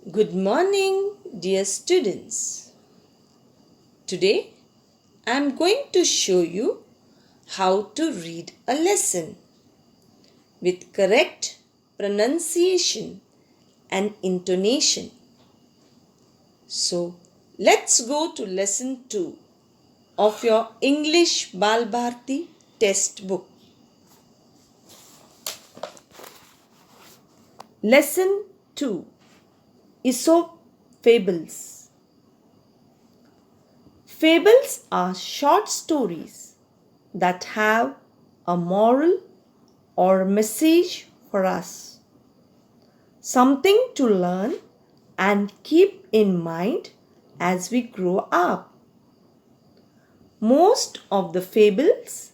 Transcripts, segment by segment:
Good morning, dear students. Today I am going to show you how to read a lesson with correct pronunciation and intonation. So let's go to lesson 2 of your English Bal Bharti test book. Lesson 2, AESOP Fables. Fables are short stories that have a moral or message for us, something to learn and keep in mind as we grow up. Most of the fables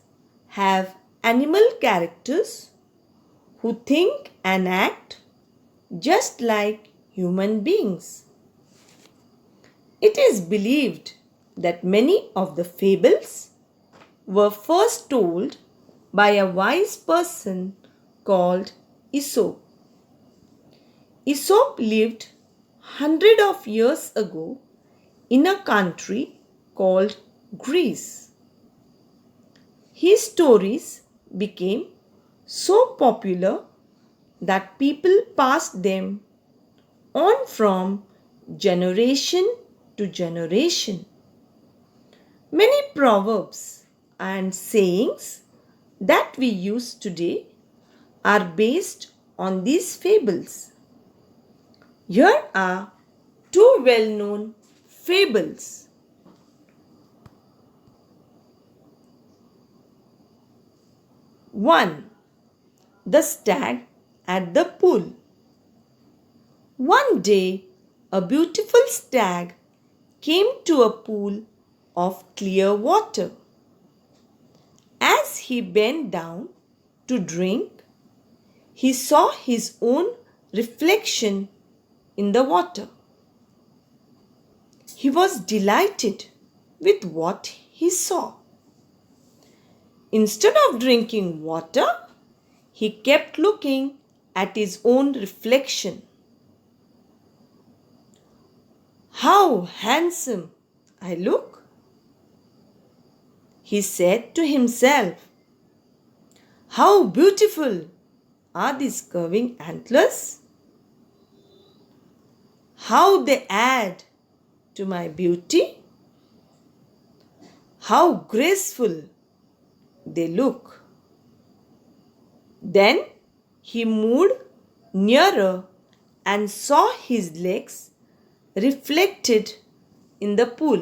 have animal characters who think and act just like human beings. It is believed that many of the fables were first told by a wise person called AESOP. AESOP lived hundreds of years ago in a country called Greece. His stories became so popular that people passed them on from generation to generation. Many proverbs and sayings that we use today are based on these fables. Here are two well-known fables. One, the stag at the pool. One day, a beautiful stag came to a pool of clear water. As he bent down to drink, he saw his own reflection in the water. He was delighted with what he saw. Instead of drinking water, he kept looking at his own reflection. "How handsome I look," he said to himself. "How beautiful are these curving antlers? How they add to my beauty. How graceful they look." Then he moved nearer and saw his legs reflected in the pool.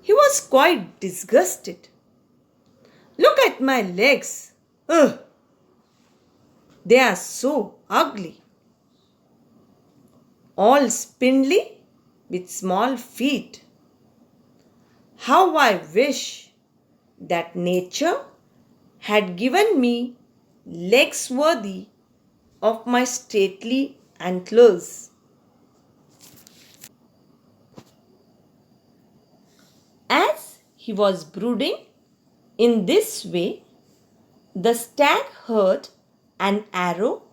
He was quite disgusted. "Look at my legs. Ugh! They are so ugly. All spindly with small feet. How I wish that nature had given me legs worthy of my stately antlers." As he was brooding in this way, the stag heard an arrow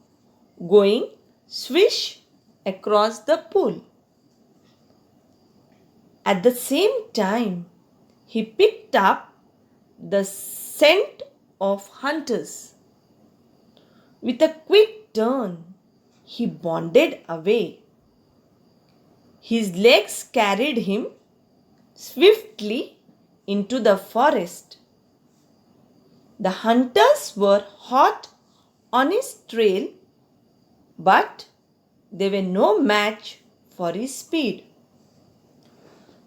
going swish across the pool. At the same time, he picked up the scent of hunters. With a quick turn, he bounded away. His legs carried him swiftly into the forest. The hunters were hot on his trail, but they were no match for his speed.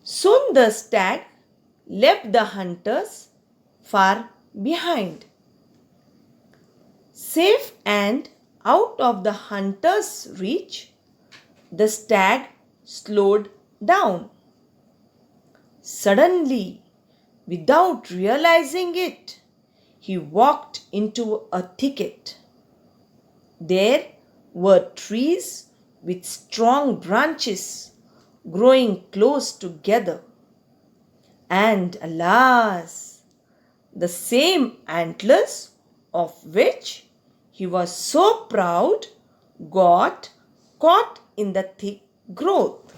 Soon the stag left the hunters far behind. Safe and out of the hunter's reach, the stag slowed down. Suddenly, without realizing it, he walked into a thicket. There were trees with strong branches growing close together. And alas, the same antlers of which he was so proud got caught in the thick growth.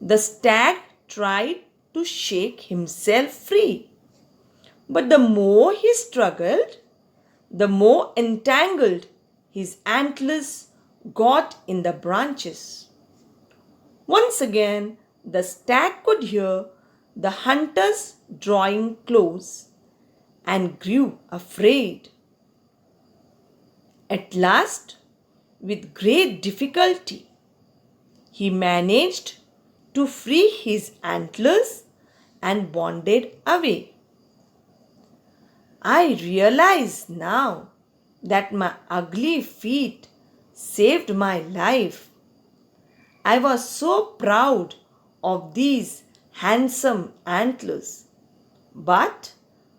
The stag tried to shake himself free, but the more he struggled, the more entangled his antlers got in the branches. Once again, the stag could hear the hunters drawing close and grew afraid. At last, with great difficulty, he managed to free his antlers and bounded away. I realize now that my ugly feet saved my life. I was so proud of these handsome antlers, but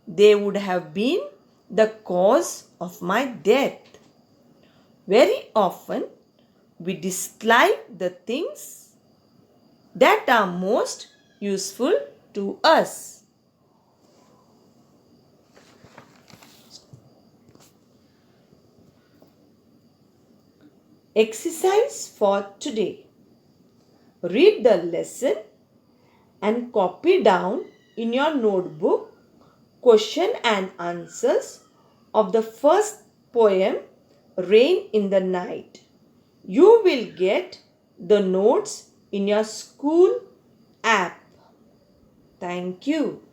they would have been the cause of my death. Very often, we dislike the things that are most useful to us. Exercise for today. Read the lesson and copy down in your notebook question and answers of the first poem, Rain in the Night. You will get the notes in your school app. Thank you.